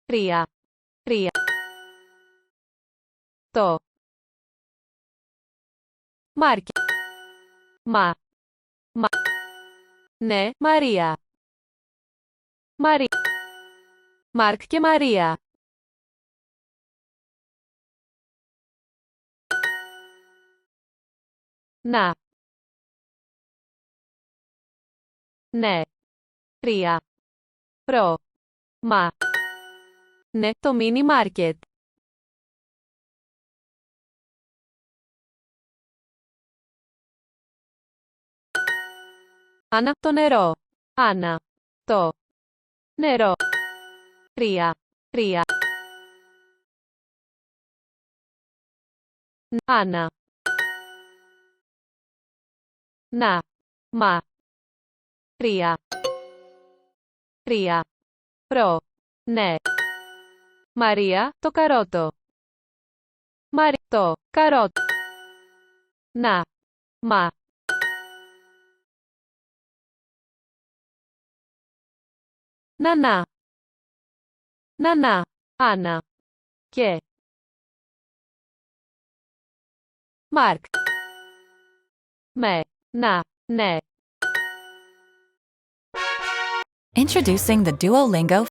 Τρία. Τρία. Το. Μάρκε. Μα. Μα. Ναι, Μαρία. Μαρία. Μάρκ και Μαρία. Να. Ναι. Τρία. Προ. Μα. Ναι, το μίνι μάρκετ. Άννα, το νερό. Άννα. Το. Νερό. Τρία. Τρία. Άννα. Να. Μα. Τρία. Τρία. Προ. Ναι. Μαρία, το καρότο. Το καρότο. Να. Μα. Νανά. Νανά. Άννα. Και. Μάρκ. Με. Να. Ναι. Introducing the Duolingo